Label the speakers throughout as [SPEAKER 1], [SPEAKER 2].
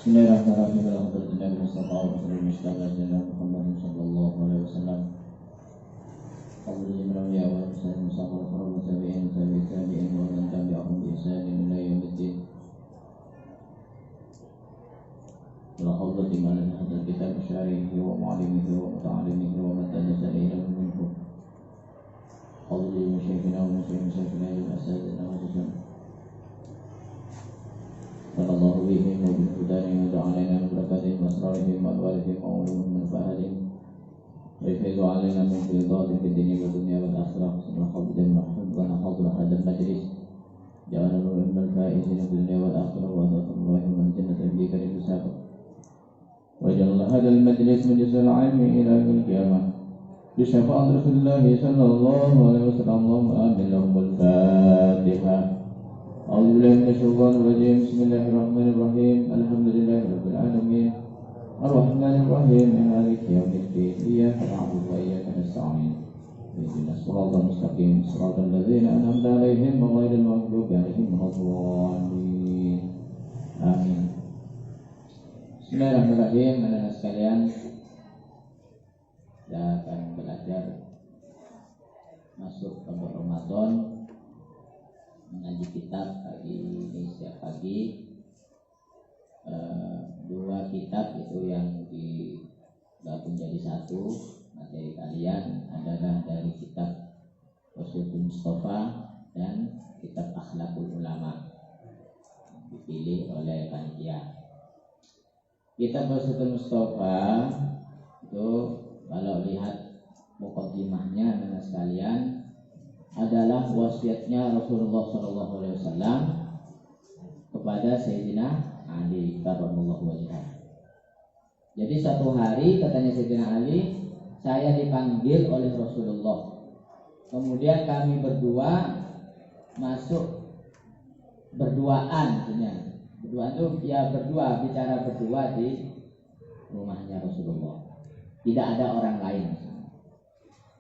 [SPEAKER 1] Bismillahirrahmanirrahim. Alhamdulillah Mustafa wa sallallahu Muhammad sallallahu alaihi wasallam. Alhamdulillah ya wa sallam sabar wa tabi'in tabi'in wa man tabi'ahum bi ihsan ila yaumiddin. Wa hawla liman hadha kitab syarihi wa mu'allimihi wa muta'allimihi wa man tanazala ilayhi minkum. Alhamdulillah syekhina wa syekhina al-asad al-awjud. Sallallahu alaihi wa sallam wa alaina min barakatihi wa asrarihi wa alwarihi wa ulumih manfaatihi wa yafidhu alaina min fidatihi fid dunya wa dunya wal akhirah. Subhanallahi wa hadra hadal majlis ja'alna min al-faizin fid dunya wal akhirah wa adkhalnahu min jannatin bi karim hisab wa ja'alna hadal majlis majlisal 'ilmi ila yaumil qiyamah bi syafa'ati Rasulillah sallallahu alaihi wasallam. Amin. Al-Fatihah. أعوذ بالله من الشيطان الرجيم. بسم الله الرحمن الرحيم. الحمد لله رب العالمين الرحمن الرحيم مالك يوم الدين إياك نعبد وإياك نستعين اهدنا الصراط المستقيم صراط الذين أنعمت عليهم غير المغضوب عليهم ولا الضالين. Amin. Bismillahirrahmanirrahim. Anak-anak sekalian, kita akan belajar masuk ke Ramadan, mengaji kitab pagi ini setiap pagi. Dua kitab itu yang digabung jadi satu. Materi kalian adalah dari kitab Rasulul Mustafa dan kitab Akhlakul Ulama, dipilih oleh panitia. Kitab Rasulul Mustafa itu kalau lihat muqaddimahnya dengan sekalian adalah wasiatnya Rasulullah SAW kepada Sayyidina Ali karramallahu wajhah. Jadi satu hari katanya Sayyidina Ali, saya dipanggil oleh Rasulullah. Kemudian kami berdua masuk berduaan, maksudnya berduaan itu ya berdua, bicara berdua di rumahnya Rasulullah. Tidak ada orang lain.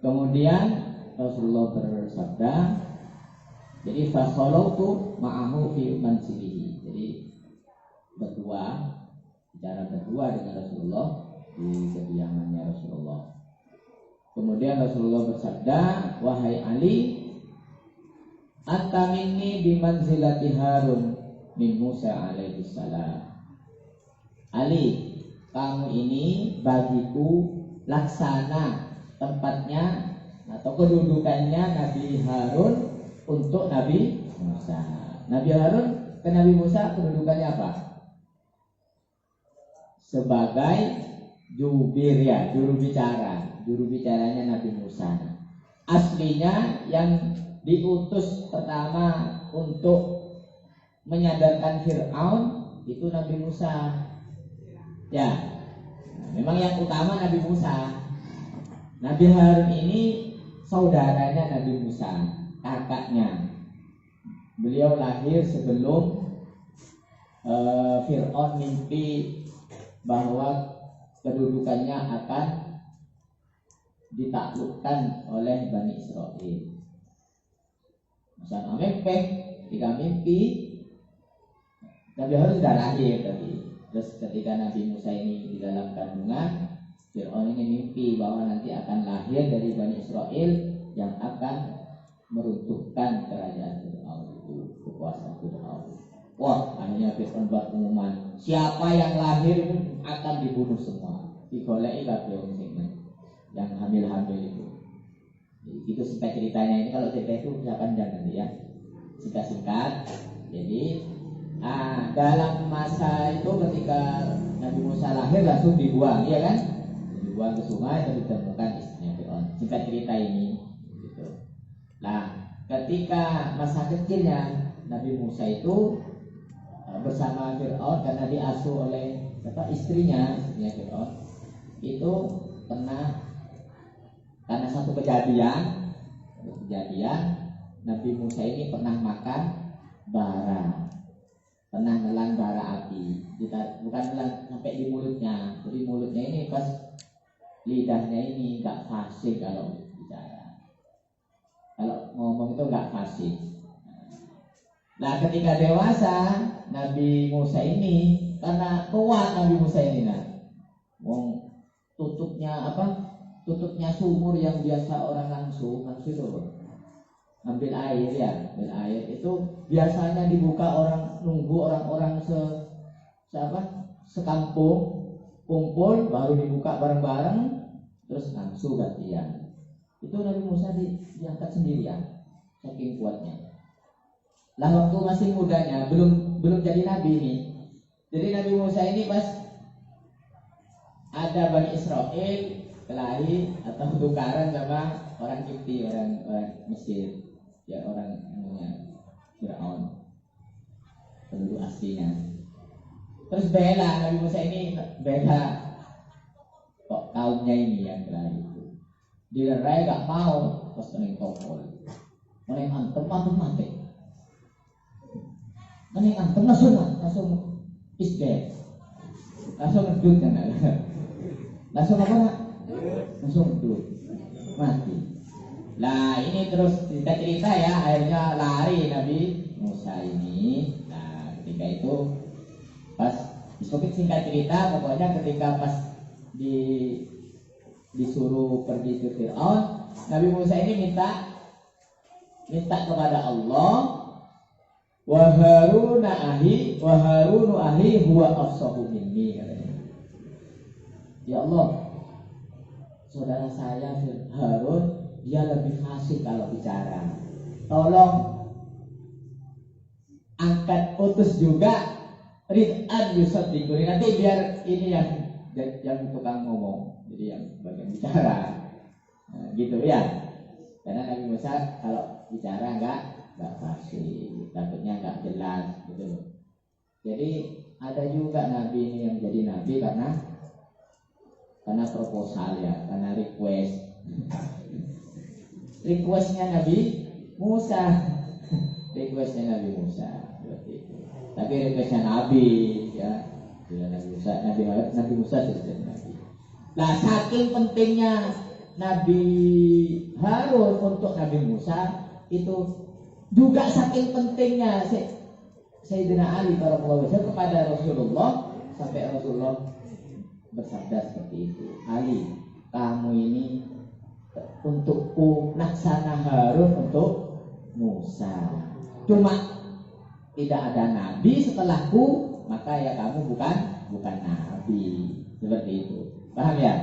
[SPEAKER 1] Kemudian Rasulullah bersabda, jadi fasolautu ma'ahu fi mansilihi. Jadi berdua, bicara berdua dengan Rasulullah di kediamannya Rasulullah. Kemudian Rasulullah bersabda, wahai Ali, anta minni bimanzilati Harun min Musa alaihi salam. Ali, kamu ini bagiku laksana tempatnya atau kedudukannya Nabi Harun untuk Nabi Musa. Nabi Harun ke Nabi Musa kedudukannya apa? Sebagai jubir, ya, juru bicara. Juru bicaranya Nabi Musa. Aslinya yang diutus pertama untuk menyadarkan Fir'aun itu Nabi Musa. Ya, memang yang utama Nabi Musa. Nabi Harun ini saudaranya Nabi Musa, kakaknya. Beliau lahir sebelum Fir'aun mimpi bahwa kedudukannya akan ditaklukkan oleh Bani Israel. Masa mempeh, ketika mimpi Nabi Harun sudah lahir tadi. Terus ketika Nabi Musa ini di dalam kandungan, Fir'aun ini mimpi bahwa nanti akan lahir dari Bani Israel yang akan meruntuhkan kerajaan Fir'aun itu, kekuasaan Fir'aun. Wah, akhirnya Fir'aun buat pengumuman, siapa yang lahir itu akan dibunuh semua. Digoleki kabeh yang hamil-hamil itu. Itu singkat ceritanya. Ini kalau cerita itu bisa panjang nanti ya. Singkat-singkat. Jadi dalam masa itu ketika Nabi Musa lahir langsung dibuang, iya kan? Dibuang ke sungai dan ditemukan istrinya Fir'aun. Singkat cerita ini gitu. Nah, ketika masa kecilnya Nabi Musa itu bersama Fir'aun karena diasuh oleh istrinya Fir'aun, itu karena satu kejadian Nabi Musa ini pernah makan bara, pernah nelan bara api. Bukan nelan sampai di mulutnya. Jadi mulutnya ini pas lidahnya ini nggak fasih kalau bicara. Kalau ngomong itu nggak fasih. Nah, ketika dewasa Nabi Musa ini karena kuat Nabi Musa ini tutupnya tutupnya sumur yang biasa orang langsung itu ambil air itu biasanya dibuka nunggu orang-orang sekampung kumpul baru dibuka bareng-bareng terus langsung gantian. Itu Nabi Musa diangkat sendirian saking kuatnya. Lah waktu masih mudanya belum jadi nabi nih. Jadi Nabi Musa ini pas ada Bani Israel kelahi atau tukaran sama orang Kipti, orang Mesir, ya orang namanya Firaun, penduduk aslinya. Terus bela Nabi Musa ini bela kok kaumnya ini yang kelahi itu. Dilerai gak mau, terus kening topol, kening antem mati, kening antem langsung isdet, langsung ngedut kan? Langsung apa nak? Langsung ngedut, mati. Nah ini terus cerita ya, akhirnya lari Nabi Musa ini. Nah ketika itu pas singkat cerita, pokoknya ketika pas disuruh pergi ke Fir'aun, Nabi Musa ini minta kepada Allah, wa Harunu ahi huwa afsahu minni, katanya. Ya Allah, saudara saya Harun dia lebih fasih kalau bicara. Tolong angkat utus juga Rid'an Yusuf Dikuri, nanti biar ini yang tukang ngomong, jadi yang bagian bicara, nah, gitu ya. Karena Nabi Musa kalau bicara enggak fasih, takutnya enggak jelas, gitu. Jadi ada juga Nabi ini yang jadi Nabi karena proposal ya, karena requestnya Nabi Musa, requestnya Nabi Musa, seperti itu. Tapi requestnya Nabi ya. Nabi Musa sudah Nabi. Nah, saking pentingnya Nabi Harun untuk Nabi Musa itu juga saking pentingnya Sayyidina Ali radhiyallahu anhu kepada Rasulullah, sampai Rasulullah bersabda seperti itu. Ali, kamu ini untukku laksana Harun untuk Musa. Cuma tidak ada nabi setelahku, maka ya kamu bukan nabi, seperti itu. Paham ya?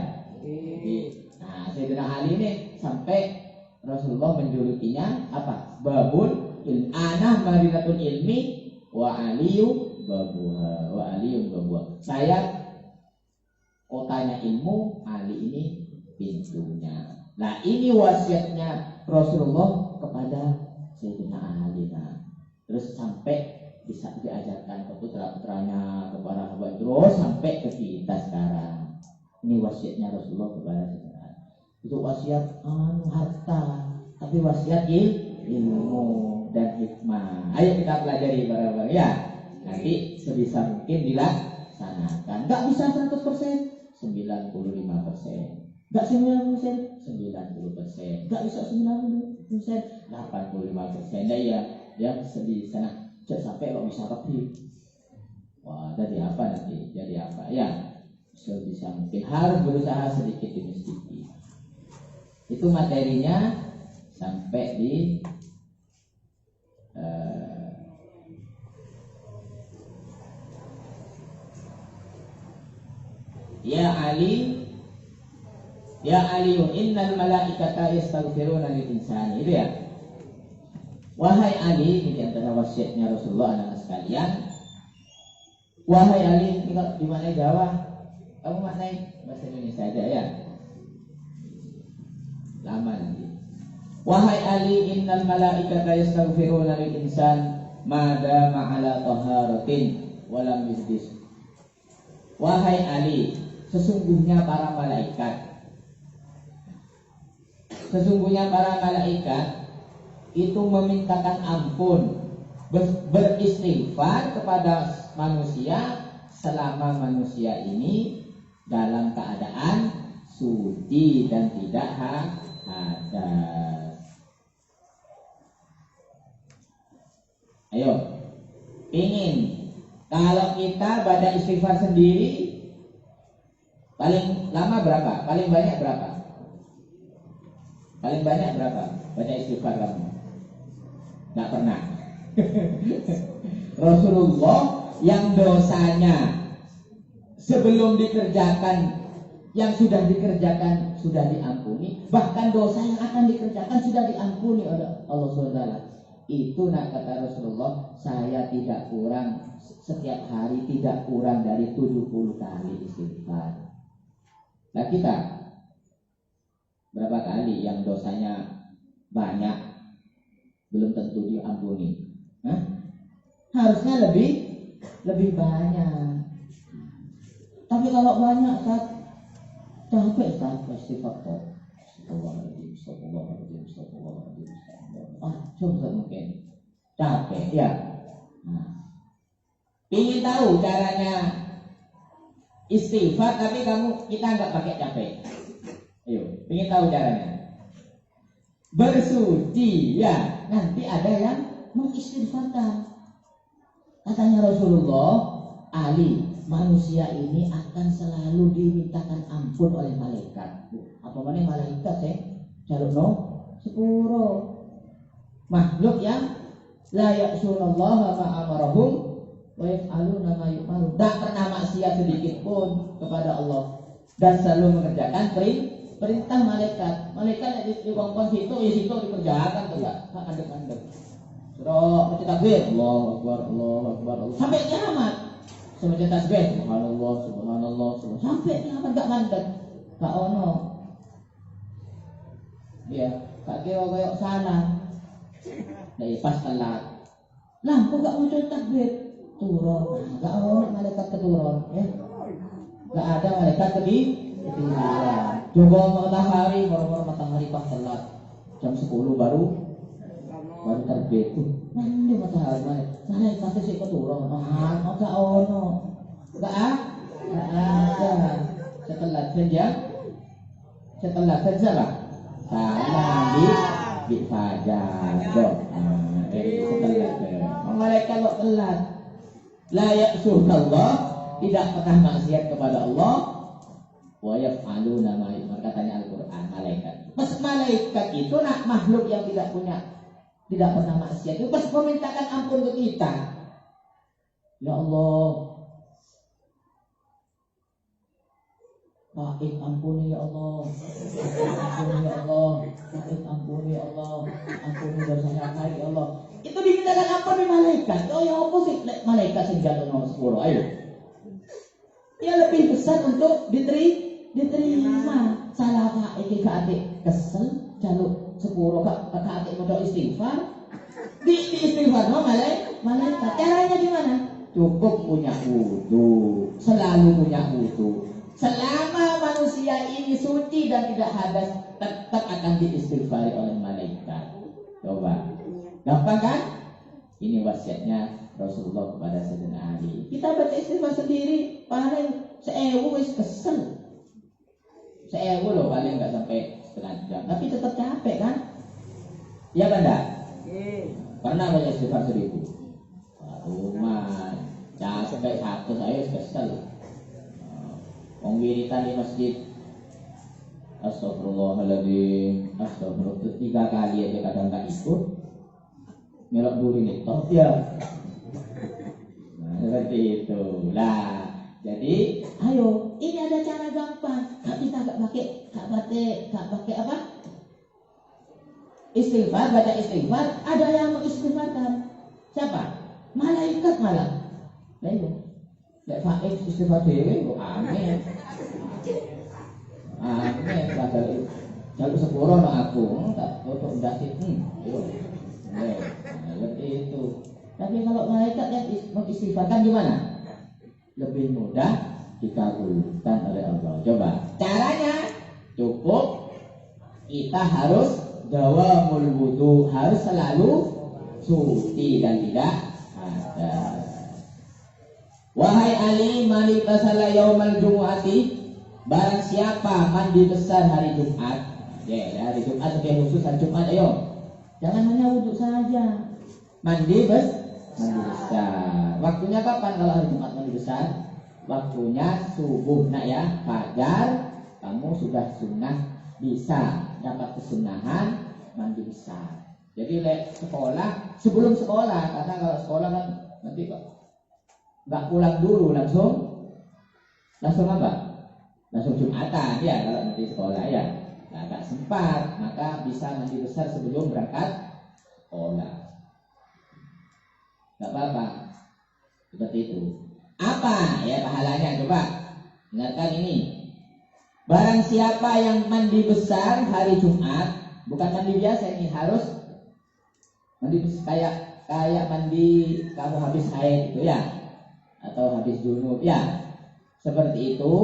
[SPEAKER 1] Nah, Sayyidina Ali ini sampai Rasulullah menjulukinya apa? Babul ana marinatul ilmi wa aliyu babuha, wa aliyun babuha. Saya kotanya ilmu, Ali ini pintunya. Nah, ini wasiatnya Rasulullah kepada Sayyidina Ali. Nah, terus sampai bisa diajarkan ke putra-putranya, kepada sahabat, terus sampai ke kita sekarang. Ini wasiatnya Rasulullah kepada kita. Itu wasiat harta, tapi wasiat ilmu dan hikmah. Ayo kita pelajari bareng-bareng ya. Nanti sebisa mungkin dilaksanakan. Enggak bisa 100%, 95%. Enggak 90%, 90%. Enggak bisa 90%, 85%. Nah, ya sedih sana. Jangan sampai kok bisa lebih. Wah, jadi apa nanti? Jadi apa? Ya, sebisa mungkin harus berusaha sedikit demi sedikit. Itu materinya sampai di Ya Ali, innal malaikata yastaghfiruna lil insani. Itu ya. Wahai Ali, ini antara wasiatnya Rasulullah anak sekalian. Wahai Ali, ini kalau di mana Jawa, kamu maknai bahasa Indonesia aja ya. Lama nanti. Wahai Ali, innal malaikata yastaghfiruna lil insan ma dama ala taharatin wa lam yuhdis. Wahai Ali, sesungguhnya para malaikat itu memintakan ampun, beristighfar kepada manusia selama manusia ini dalam keadaan suci dan tidak hadas. Ayo, ingin Kalau kita baca istighfar sendiri paling lama berapa? Paling banyak berapa? Paling banyak berapa? Baca istighfar kamu? Nggak pernah. Rasulullah yang dosanya sebelum dikerjakan, yang sudah dikerjakan sudah diampuni, bahkan dosa yang akan dikerjakan sudah diampuni oleh Allah SWT. Itu kata Rasulullah, saya tidak kurang, setiap hari tidak kurang dari 70 kali istighfar. Nah kita berapa kali yang dosanya banyak belum tentu diampuni? Harusnya lebih banyak. Tapi kalau banyak kan capek kan istighfar kok. Astagfirullahaladzim. Coba mungkin capek ya. Ingin tahu caranya istighfar tapi kita nggak pakai capek. Ayo, ingin tahu caranya. Bersuci ya. Nanti ada yang mengistighfarkan. Katanya Rasulullah, Ali, manusia ini akan selalu dimintakan ampun oleh malaikat. Apa mana malaikat jalukno sepuro. Makhluk yang la ya'sunallaha ma amarahum wa yaf'aluna ma yu'marun. Tak pernah maksiat sedikit pun kepada Allah dan selalu mengerjakan perintah malaikat. Malaikat di kongkong situ dikerjakan tuh ya, mandek-mandek. Surah baca takbir, Allahu Akbar, Allahu Akbar, Allah. Sampai kiamat. Sampai tasbih, subhanallah, subhanallah, subhanallah. Sampai kiamat gak mandek. Gak ono. Ya, gak kira koyok sana. Dari pas telat. Lah, kok gak muncul takbir? Turun. Gak ono malaikat keturun, ya. Gak ada malaikat ketinggalan. Coba matahari, baru matahari pas telat. Jam 10 baru terbit. Nanti matahari mana? Malaikat sih keturun. Gak ono. Gak ada. Setelah saja lah. Salam di fajar. Setelah malaikat kalau telat layak surga, tidak pernah maksiat kepada Allah. Wa yaf'aluna ma yu'mar, katanya Al-Qur'an. Malaikat itu makhluk yang tidak pernah maksiat. Itu pas memintakan ampun ke kita. Ya Allah, Taib ampuni ya Allah, ampuni ya Allah, Taib ampuni ya Allah, ampuni dosanya kami ya Allah. Itu dimintakan ampun di malaikat. Oh ya apa sih malaikat sing jatuh nomor 10? Ayo. Ya lebih besar untuk diterima. Salah iki gak atik kesel jaluk 10 gak atik modal istighfar. Di istighfar malaikat. Caranya gimana? Cukup punya wudu, selalu punya wudu. Selama manusia ini suci dan tidak hadas, tetap akan diistighfari oleh malaikat. Coba, gampang kan? Ini wasiatnya Rasulullah kepada Sayyidina Ali. Kita baca istighfar sendiri, paling 1000 wis kesel. 1000 loh, paling nggak sampai setengah jam, tapi tetap capek kan? Iya kan enggak? Pernah baca istighfar 1000? Rumah capek satu saya kesel. Wiritan di masjid, astagfirullahaladzim, astagfirullah 3 kali aja kadang tak ikut, melok duri nih, toh ya. Nah, seperti itu lah. Jadi, ayo, ini ada cara gampang. Kita gak pakai apa? Istighfar, baca istighfar. Ada yang mengistighfarkan. Siapa? Malaikat malah. Lalu. Lek faik istighfar dhewe kok aneh. Aneh padahal jaluk sepuro no aku, tak foto ndasih. Yo. Seperti itu. Tapi kalau malaikat yang mengistighfarkan gimana? Lebih mudah dikabulkan oleh Allah. Coba. Caranya cukup kita harus dawamul wudu, harus selalu suci dan tidak hadas. Wahai Ali, mani tasala yaumal jumu'ati, barang siapa mandi besar hari Jumat. Ya, hari Jumat tapi khusus hari Jumat, ayo. Jangan hanya wudhu saja. Mandi mandi besar. Waktunya kapan kalau hari Jumat mandi besar? Waktunya subuh, nak ya, fajar. Kamu sudah sunnah bisa dapat kesunahan mandi besar. Jadi sekolah sebelum sekolah, karena kalau sekolah kan nanti kok nggak pulang dulu langsung apa? Langsung Jumatan ya kalau nanti sekolah ya. Nah, nggak sempat, maka bisa mandi besar sebelum berangkat sekolah. Nggak apa-apa. Seperti itu. Apa ya pahalanya? Coba dengarkan ini. Barang siapa yang mandi besar hari Jumat, bukan mandi biasa ini, harus mandi kayak mandi kamu habis haid itu ya, atau habis junub ya. Seperti itu,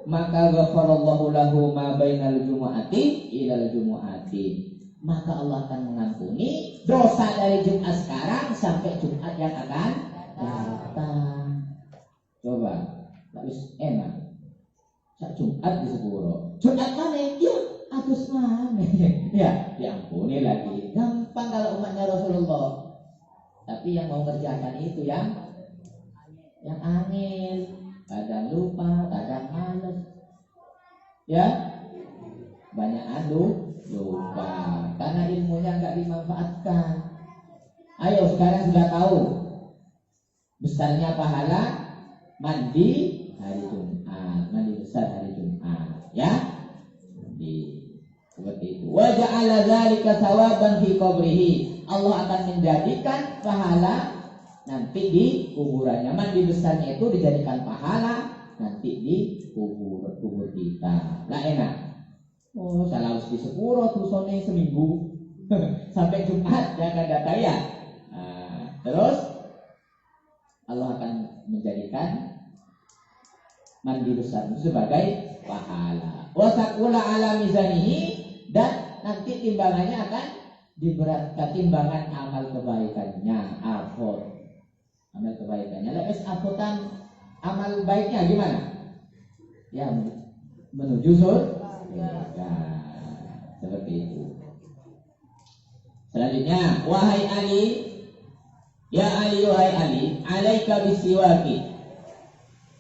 [SPEAKER 1] maka ghafarallahu lahu ma bainal jumu'ati ilal jumu'ati. Maka Allah akan mengampuni dosa dari Jumat sekarang sampai Jumat yang akan datang. Coba, habis enak. Sak Jumat di sepuro. Jumat mana? Ya, atus mana? Ya, diampuni lagi. Gampang kalau umatnya Rasulullah. Tapi yang mau kerjakan itu yang angin, kadang lupa, kadang males. Ya, banyak lupa. Karena ilmunya nggak dimanfaatkan. Ayo sekarang sudah tahu besarnya pahala mandi hari Jumat, mandi besar hari Jumat, ya. Seperti itu. Wa ja'ala dzalika tsawaban fi qabrihi. Allah akan menjadikan pahala nanti di kuburannya. Mandi besarnya itu dijadikan pahala nanti di kubur kita. Lah enak. Oh, salah di sepuro tuh sone seminggu sampai Jumat jangan datang ya. Nah, terus Allah akan menjadikan mandi besar itu sebagai pahala. Wasakula ala mizanihi, dan nanti timbangannya akan diberatkan, timbangan amal kebaikannya, afot. Amal kebaikannya. Lepas afotan amal baiknya gimana? Ya menuju surga. Seperti itu. Selanjutnya, wahai Ali, ya Ali, wahai Ali, alaika bisiwaki.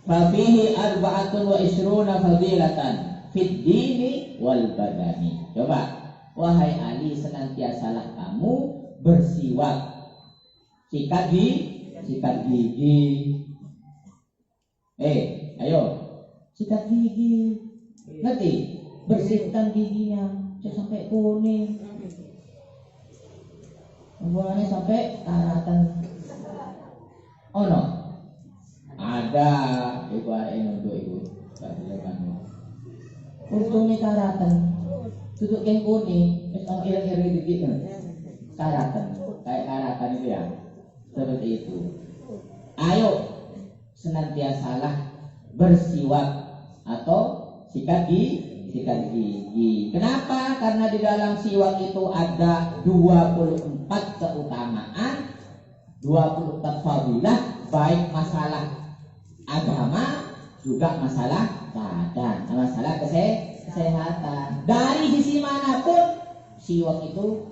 [SPEAKER 1] Fafihi arba'atun wa isruna fadilatan fid dini wal badani. Coba, wahai Ali, senantiasalah kamu bersiwak, sikat gigi. Ayo, sikat gigi. Ngerti? Bersihkan giginya, jangan sampai kuning. Buahnya sampai karatan. Oh no. Ada ibu untuk ibu untuk ini karatan tutup yang kuning ilang-ilang dikit karatan kayak karatan itu ya, seperti itu. Ayo senantiasalah bersiwak atau sikat gigi. Kenapa? Karena di dalam siwak itu ada 24 keutamaan, 24 fadilah, baik masalah agama juga masalah badan, masalah kesehatan. Dari sisi manapun siwak itu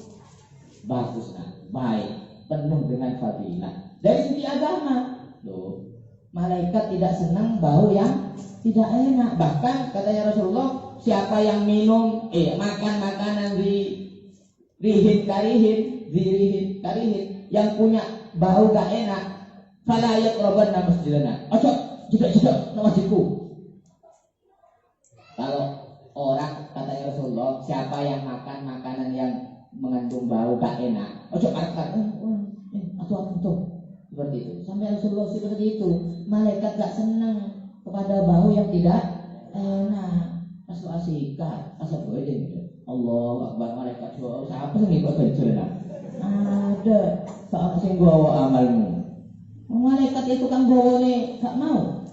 [SPEAKER 1] bagus, baik, penuh dengan fadilah. Dari sisi agama, loh, malaikat tidak senang bau yang tidak enak. Bahkan katanya Rasulullah, siapa yang minum makan makanan rihin karihin yang punya bau gak enak, fala yaqrabanna masjidana. Ojo tidak masjidku. Kalau orang katanya Rasulullah, siapa yang makan makanan yang mengandung bau gak enak, ojo makan. Atau seperti itu. Sampai Rasulullah seperti itu. Malaikat gak senang kepada bau yang tidak enak. Asal asikat, asal boleh gitu. Allah Akbar, malaikat doa. Siapa yang ikut berjalan? Ada. Saat sing bawa amalmu. Malaikat itu kan bawa nih, gak mau.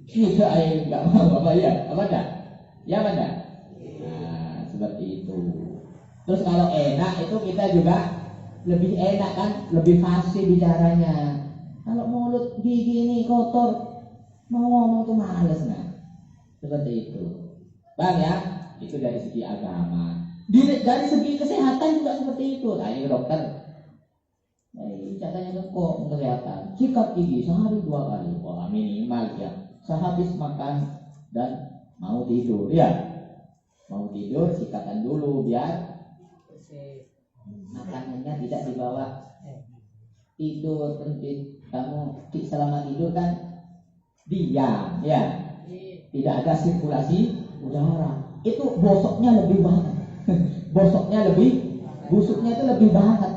[SPEAKER 1] Tidak, gak mau apa ya? Apa dah? Ya mana? Nah, seperti itu. Terus kalau enak itu kita juga lebih enak kan, lebih fasih bicaranya. Kalau mulut gigi ini kotor, mau ngomong tuh males seperti itu. Bang ya, itu dari segi agama. Dari segi kesehatan juga seperti itu. Tanya ke dokter, Katanya kok kelihatan sikat gigi sehari 2 kali, wah minimal ya. Sehabis makan dan mau tidur, ya mau tidur sikatan dulu biar makanannya tidak dibawa tidur. Terus kamu selama tidur kan diam, ya tidak ada sirkulasi udara, itu bosoknya lebih banget. Bosoknya lebih, busuknya itu lebih banget.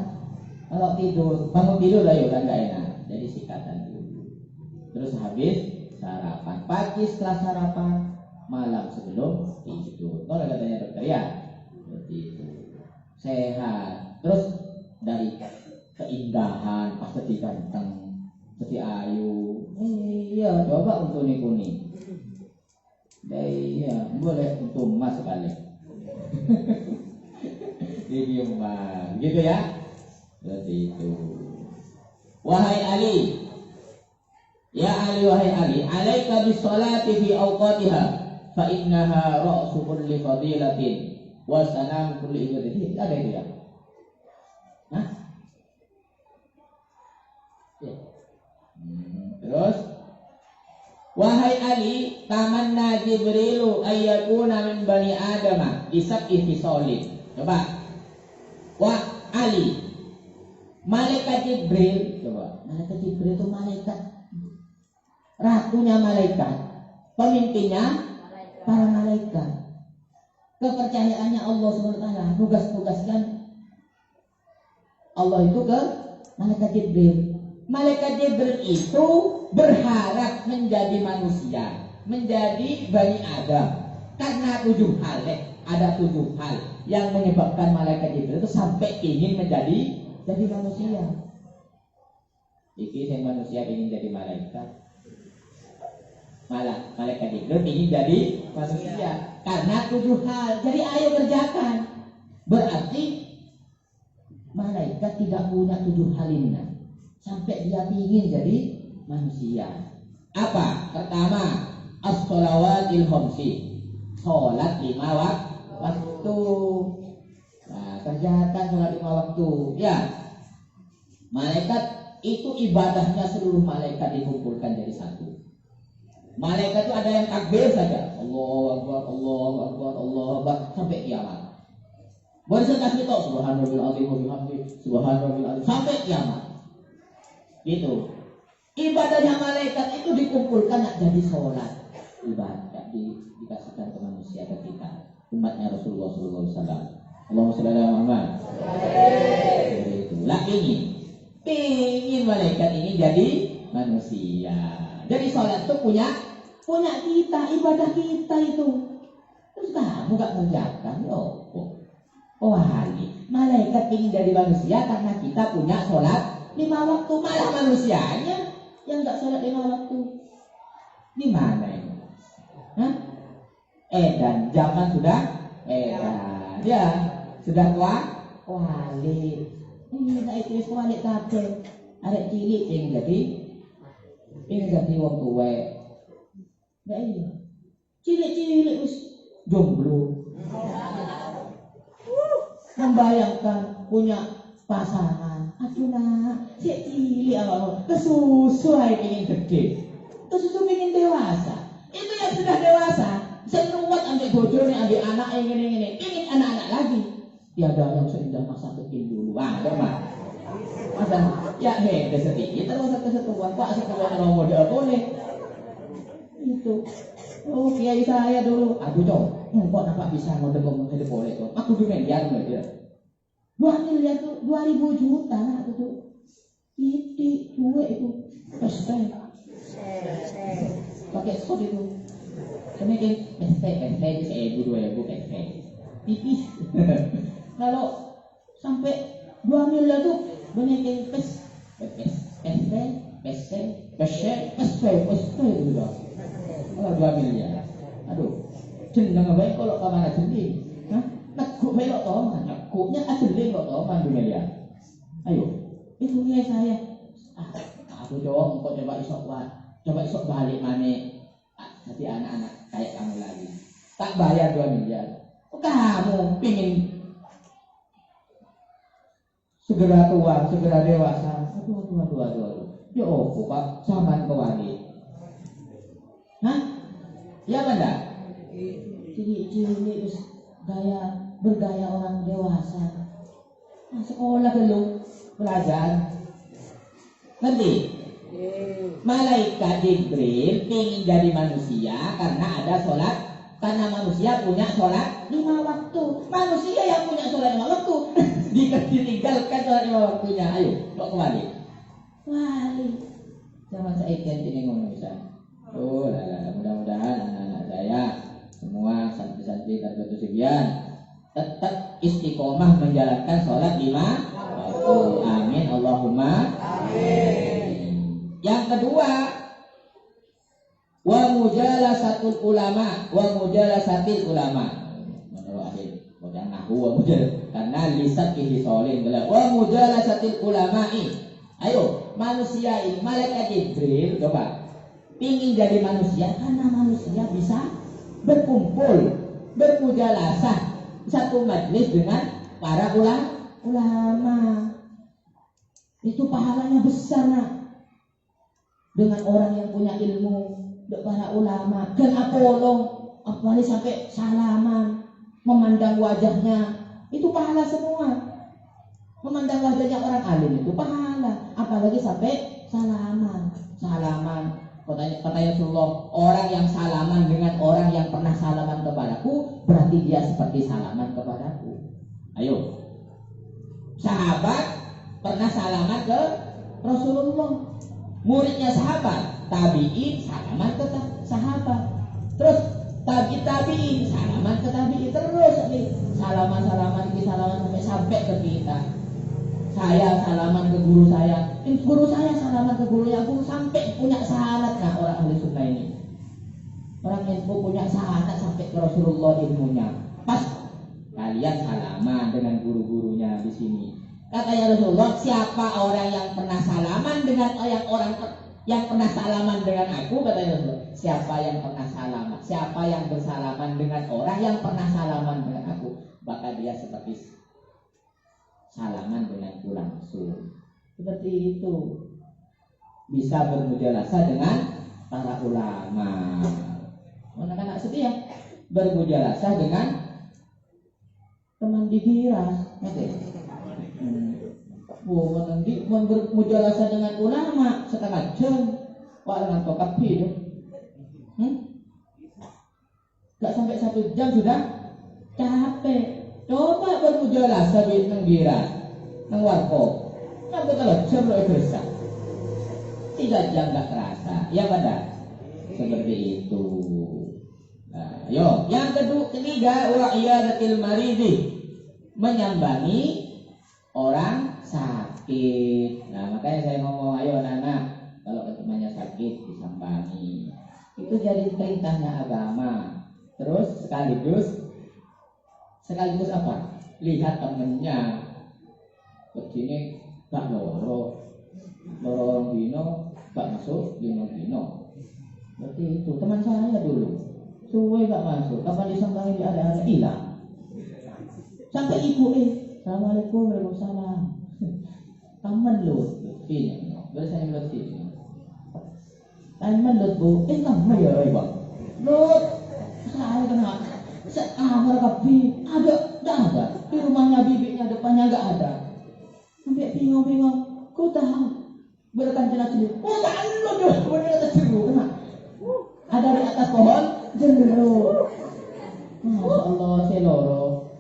[SPEAKER 1] Kalau tidur, bangun tidur lah ya kan gak enak. Jadi sikatan dulu. Terus habis sarapan pagi setelah sarapan, malam sebelum tidur. Kalau katanya dokter ya, seperti itu. Sehat. Terus dari keindahan, pas jadi ganteng, jadi ayu. Iya, coba untuk kuning. Iya, boleh untuk emas sekali. Ini emas, gitu ya. Seperti itu. Wahai Ali, ya Ali, wahai Ali, alaika bis salati fi awqatiha fa innaha ra'su kulli fadilatin wa sanam kulli ibadatin. Ada itu ya? Hah? Ya. Terus wahai Ali, tamanna Jibrilu ayyakuna min bani Adama isab'i fisolin. Coba. Wah Ali, malaikat Jibril, coba. Malaikat Jibril itu malaikat, ratunya malaikat, pemimpinnya para malaikat. Kepercayaannya Allah SWT, tugas-tugaskan Allah itu ke malaikat Jibril. Malaikat Jibril itu berharap menjadi manusia, menjadi Bani Adam, karena 7 hal. Ada 7 hal yang menyebabkan malaikat Jibril itu sampai ingin menjadi manusia. Iki saya manusia ingin jadi malaikat. Malah malaikat Jibril ingin jadi manusia karena 7 hal. Jadi ayo kerjakan. Berarti malaikat tidak punya 7 hal ini sampai dia ingin jadi manusia. Apa? Pertama, as-shalawatil khamsi. Salat 5 waktu. Nah, kerjakan sholat 5 waktu. Ya, malaikat itu ibadahnya seluruh malaikat dikumpulkan jadi satu. Malaikat itu ada yang takbir saja, Allahu Akbar, Allahu Akbar, Allahu Akbar sampai kiamat. Barusan kasih tahu Subhanallahil azim wa bihamdihi, Subhanallahil azim sampai kiamat. Gitu. Ibadahnya malaikat itu dikumpulkan jadi sholat ibadah dikasihkan ke manusia, ke kita umatnya Rasulullah SAW. Allahumma shalli ala Muhammad. Itulah ingin malaikat ini jadi manusia. Jadi sholat itu punya kita, ibadah kita itu. Terus kamu gak mengerjakan, oh hari malaikat ingin jadi manusia karena kita punya sholat 5 waktu, malah manusianya yang gak sholat 5 waktu. Di mana ini? Hah? Dan zaman sudah ya sudah wali. Ini saya tulis wali kabeh. Arek cilik ingin jadi wong tuwa. Nah iya. Cilik wis jomblo. Membayangkan punya pasangan. Aduh nak, si cilik awak kesusu ae ingin gede. Kesusu ingin dewasa. Itu yang sudah dewasa. Senuwat ambil bojone, ambil anak ingin anak-anak lagi. Tiada yang seindah masa kecil dulu. Wah, mah. Masa ya sedikit terus kesetuan Pak sekolah model boleh. Itu. Oh, kiai saya dulu. Aduh, kok nampak bisa model boleh tuh. Aku dulu miliar dia. 2 miliar tuh 2.000 juta aku tuh. Titik duit itu. Peste. Pakai skop itu. Kemudian peste 1.000 2.000 peste. Tipis. Kalau sampai 2 miliar tuh banyak yang peste juga. Kalau 2 miliar, aduh, jeneng baik kalau kemana jendi, nekuk belok toman, nekuknya asli kok toman 2 miliar. Ayo, itu ya saya. Aku coba coba isok balik mana, jadi anak-anak kayak kamu lagi, tak bayar 2 miliar. Kamu pingin segera tua, segera dewasa. Aduh. Ya opo Pak, sampean kewali. Hah? Ya benda? Ciri-ciri bergaya orang dewasa. Nah, sekolah belum belajar. Ngerti? Malaikat Jibril ingin jadi manusia karena ada sholat. Karena manusia punya sholat 5 waktu. Manusia yang punya sholat 5 waktu ditinggalkan sholat 5 waktunya. Ayo, kok kembali? Wali. Zaman saya ini ngono bisa. Oh, mudah-mudahan anak-anak saya semua santri-santri Tarbiyatus Sibyan tetap istiqomah menjalankan sholat 5 waktu. Amin. Allahumma amin. Yang kedua, wa mujalasatul ulama, wa mujalasatil ulama. Menurut akhir, bukan nahu wa karena lisan ini solin. Wa mujalasatil ulama'i. Ayo, manusia ini, malaikat Jibril, coba pingin jadi manusia karena manusia bisa berkumpul, bermujalasah satu majlis dengan para ulama. Itu pahalanya besar, nak. Dengan orang yang punya ilmu, para ulama, dan apalagi sampai salaman, memandang wajahnya, itu pahala semua. Memandang wajahnya orang alim itu pahala, apalagi sampai salaman. Kata Rasulullah, orang yang salaman dengan orang yang pernah salaman kepadaku, berarti dia seperti salaman kepadaku. Ayo, sahabat pernah salaman ke Rasulullah, muridnya sahabat, tabi'in salaman ke sahabat, terus tabi'in salaman ke tabi'in, terus nih salaman sampai ke kita. Saya salaman ke guru saya, guru saya salaman ke gurunya, guru sampai punya sahadat. Nah, orang ahli sunnah ini, orang ilmu punya sahadat sampai ke Rasulullah ilmunya. Pas kalian salaman dengan guru-gurunya di sini. Katanya Rasulullah, siapa orang yang pernah salaman dengan yang pernah salaman dengan aku, katanya Rasulullah, siapa yang pernah salaman, siapa yang bersalaman dengan orang yang pernah salaman dengan aku, maka dia seperti salaman denganku langsung. Seperti itu, bisa bermujalasah dengan para ulama. Anak-anak setia bermujalasah dengan teman digiras, nanti bermujalasah dengan ulama setengah jam, wah dengan tokap hidup, gak sampai 1 jam sudah capek. Coba bermujalasah di nenggira, neng warkop, sampai kalau jam lo besar, 3 jam gak terasa, ya pada seperti itu. Nah, yo, yang ketiga, wa iyadatil maridi, menyambangi orang sakit. Nah, makanya saya ngomong, ayo anak-anak, kalau temannya sakit disambangi. Itu jadi perintahnya agama. Terus sekaligus apa? Lihat temennya begini gak loro dino gak masuk dino. Berarti itu teman saya dulu suwe gak masuk, kapan disambangi ada hilang. Sampai ibu Assalamualaikum, waalaikumsalam. Teman lu ini biasanya menurut ini teman lu bu, kamu ya bang lu saya kenal sekamar kapi ada di rumahnya bibinya, depannya nggak ada. Sampai bingung ku tahu berkan jelas sendiri. Oh tahu lu bener atas jeruk kena ada di atas pohon jeruk. Masya Allah seloro.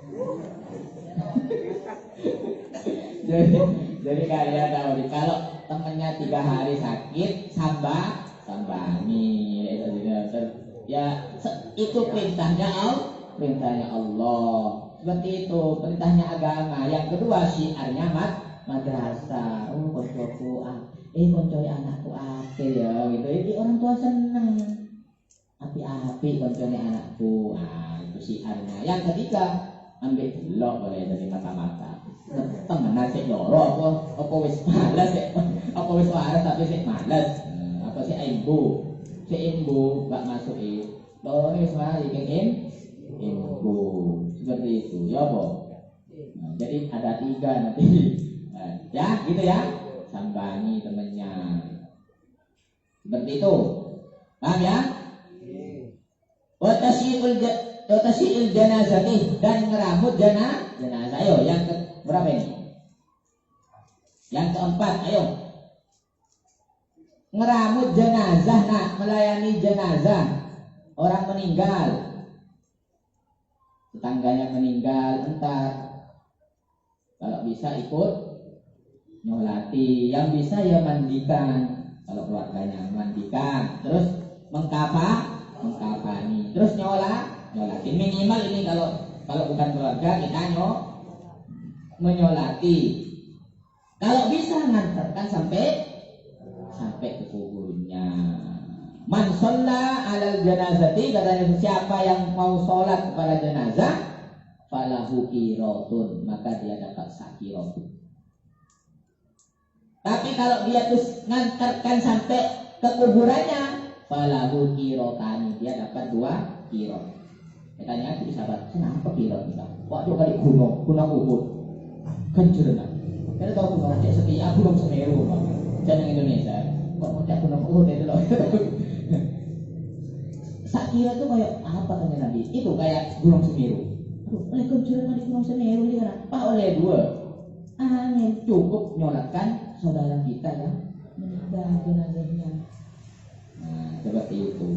[SPEAKER 1] jadi kalian tahu nih, kalau temennya 3 hari sakit sambangi ya itu perintahnya Allah. Seperti itu perintahnya agama. Yang kedua syiarnya madrasah. Oh koncoku koncoi anakku ape ya gitu. Ini orang tua seneng. Api koncoi anakku. Itu syiarnya. Yang ketiga ambil blok boleh dari mata-mata. Temen sik loro apa wis malas apa wis waras tapi sik malas. Apa sik imbu gak masuki. Loro wis mari kenging imbu. Seperti itu ya, Bo. Nah, jadi ada 3 nanti. Nah, Ya, gitu ya. Sambangi temannya. Seperti itu. Paham ya? Wa tasyi'ul janazati, dan ngeramut jenazah. Ayo, yang berapa ini? Yang keempat, ayo. Ngeramut jenazah, nak, melayani jenazah. Orang meninggal, tetangganya meninggal, entar kalau bisa ikut nyolati, yang bisa ya mandikan, kalau keluarganya mandikan, terus mengkafani, terus nyolati minimal ini, kalau bukan keluarga kita menyolati, kalau bisa ngantarkan sampai ke kuburnya. Man shalla 'alal janazati, katanya siapa yang mau sholat kepada jenazah, falahu qiratun, maka dia dapat sakirat. Tapi kalau dia terus ngantarkan sampai ke kuburannya, falahu qiratani, dia dapat 2 qirat. Katanya aku sahabat, kenapa qirat kita? Waktu kali gunung Uhud, kencerna. Kita tahu gunung cek setia, gunung Semeru, jangan Indonesia. Kok mau cek gunung Uhud itu loh. Sakira itu kayak apa tanya Nabi? Itu kayak gunung Semeru. Aduh, oleh kencur di gunung Semeru dia kan? Pak oleh 2. Angin cukup nyolatkan saudara kita yang meninggal jenazahnya. Nah, seperti itu.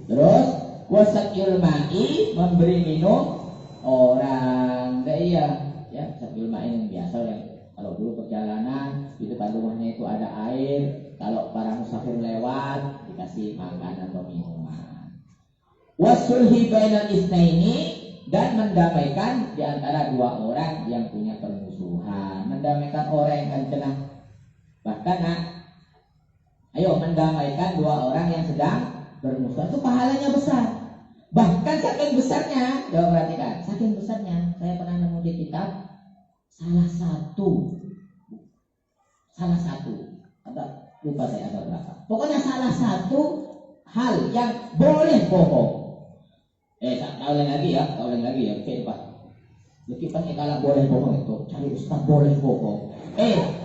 [SPEAKER 1] Terus wasaqil ma'i, memberi minum orang. Iya, ya, sakil ma'i yang biasa yang kalau dulu perjalanan di depan rumahnya itu ada air. Kalau para musafir lewat dikasih makanan atau minuman. Wasulhi bainal isnaini, dan mendamaikan di antara 2 orang yang punya permusuhan. Mendamaikan orang yang kan kena. Bahkan ayo mendamaikan 2 orang yang sedang bermusuhan, itu pahalanya besar. Bahkan saking besarnya, coba perhatikan, saking besarnya, saya pernah nemu di kitab salah satu atau lupa saya ada berapa. Pokoknya salah satu hal yang boleh bohong. Tak lagi ya, oke Pak. Lekipan kalau boleh bohong itu, cari ustaz boleh bohong.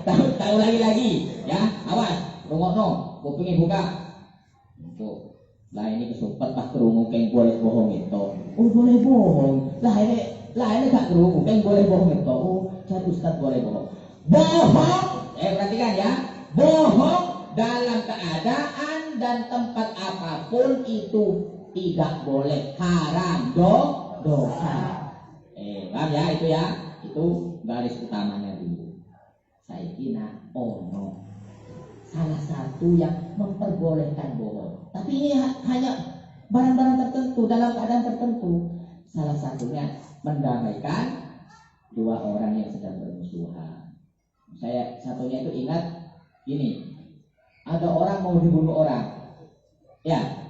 [SPEAKER 1] Tahu lagi ya, awas, rungokno, kupingnya buka. Untuk lah ini kesumpet pak kerungu keng boleh bohong itu. Oh boleh bohong. Lah ini gak kerungu keng boleh bohong itu. Oh cari ustaz boleh bohong. Bohong, perhatikan ya, bohong dalam keadaan dan tempat apapun itu tidak boleh, haram, dosa. Paham ya itu ya? Itu garis utamanya dulu. Saya kira salah satu yang memperbolehkan bohong. Tapi ini hanya barang-barang tertentu, dalam keadaan tertentu. Salah satunya mendamaikan 2 orang yang sedang bermusuhan. Saya satunya itu ingat ini, ada orang mau dibunuh orang, ya.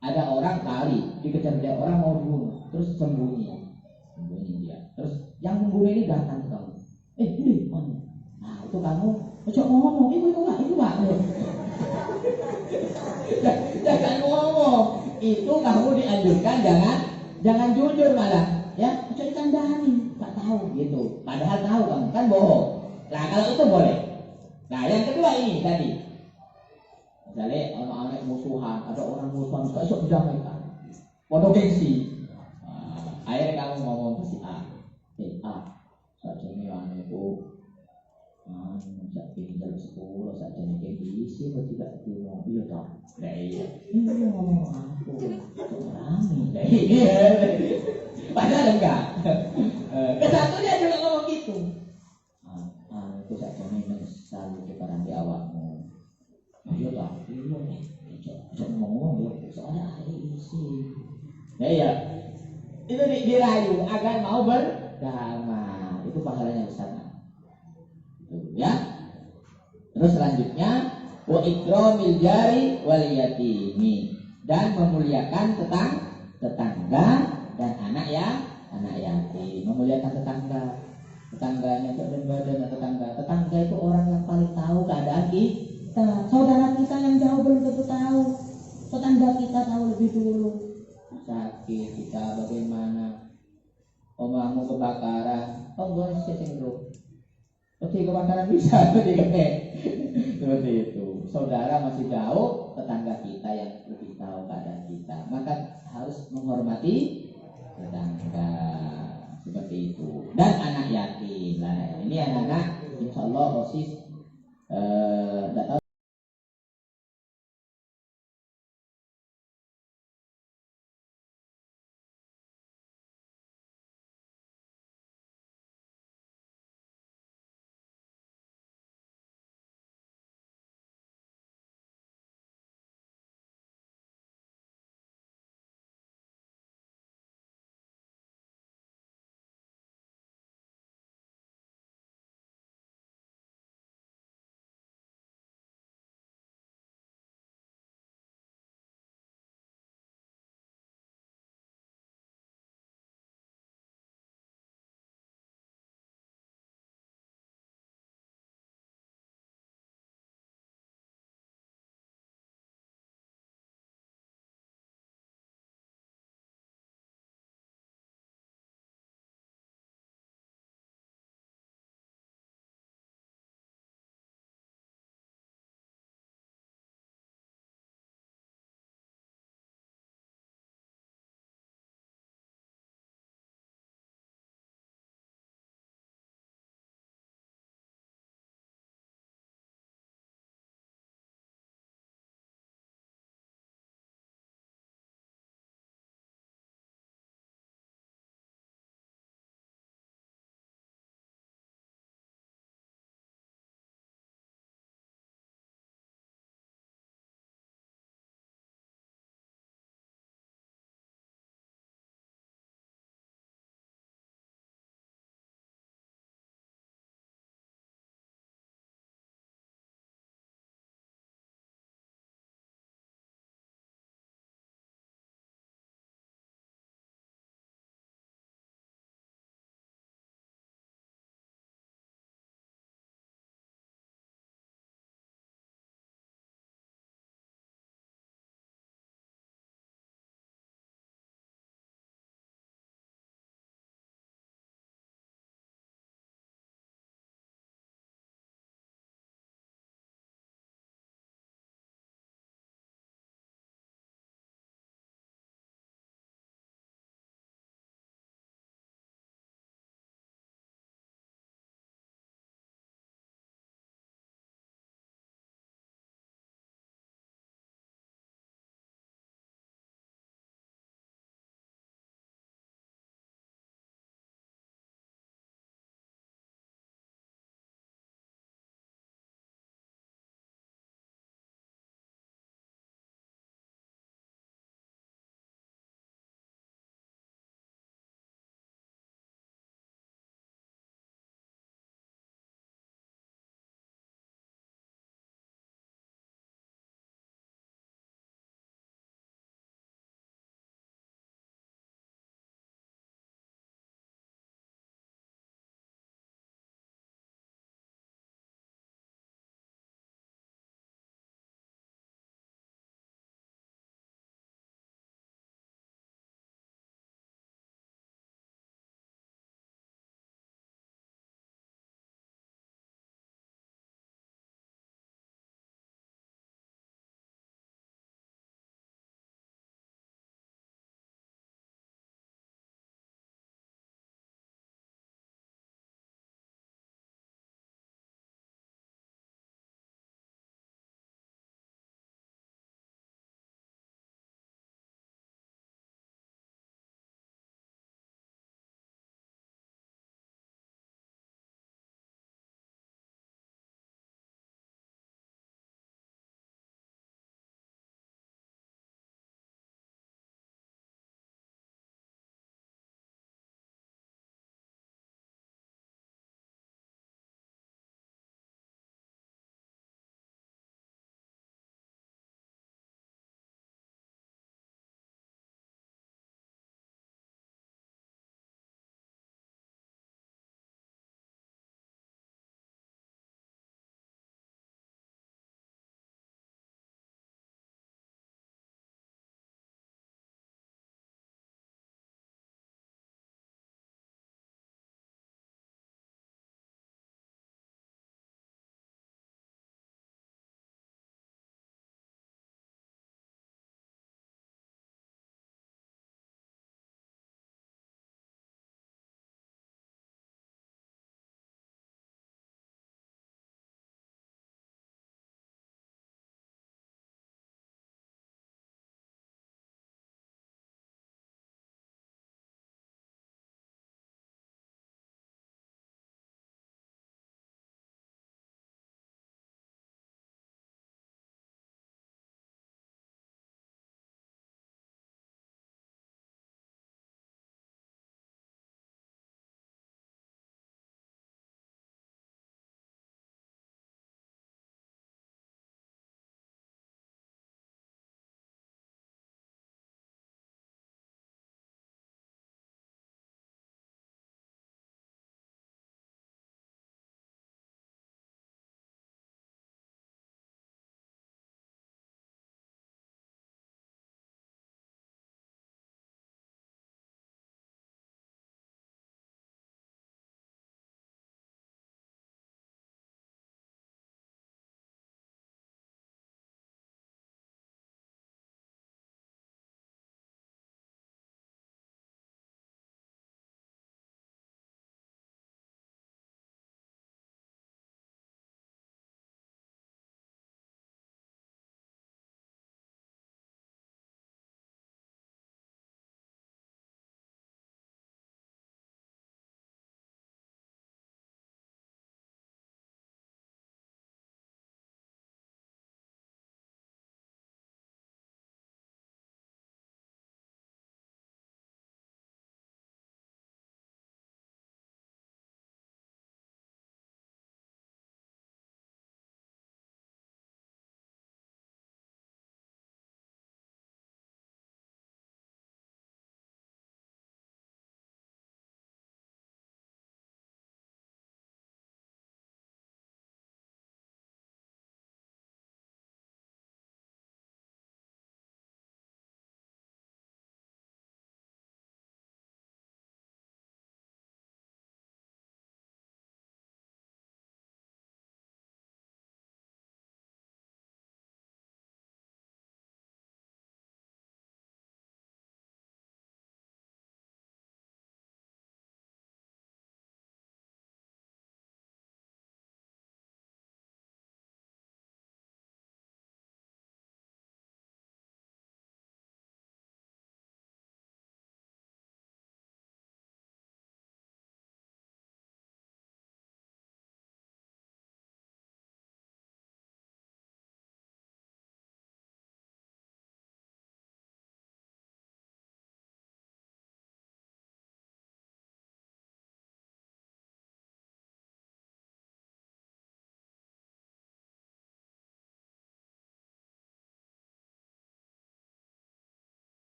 [SPEAKER 1] Ada orang kali dikejar dia, orang mau dibunuh, terus sembunyi dia. Terus yang membunuh ini datang ke kamu. Ini mana? Nah itu kamu coba ngomong, itu nggak. Jangan ngomong. Itu kamu dianjurkan jangan jujur malah, ya. Coba dikandani, nggak tahu gitu. Padahal tahu kamu kan bohong. Nah kalau itu boleh. Nah yang kedua ini tadi. Misalnya anak-anak musuhan, ada orang musuhan, suka esok didamaikan. Waduh gengsi. Akhirnya kamu ngomong ke si A. Saja ini anakku. Sejak tinggal 10, saja ini kayak diisi, tidak dulu. Iya tak? Ini ngomong aku. Rame. Padahal enggak. Kesatunya juga ngomong gitu. Aku saja ini menyesal kepada di awakmu. Iya tak? Jangan ngomong ya, soalnya ada isi. Ya, itu dirayu agar mau berdamai. Itu pahalanya besar. Ya. Terus selanjutnya wa ikramil jari wal yatimi, dan memuliakan tetangga dan anak yatim. Memuliakan tetangganya, tetangga itu orang yang paling tahu keadaan kita. Saudara kita yang jauh belum tentu tahu. Tetangga kita tahu lebih dulu. Sakit kita bagaimana? Omahmu kebakaran, gue sing Peti kebakaran bisa, peti kebakaran. Seperti itu. Saudara masih jauh, tetangga kita yang lebih tahu keadaan kita, maka harus menghormati tetangga. Seperti itu. Dan anak yatim. Nah, ini anak-anak insya Allah OSIS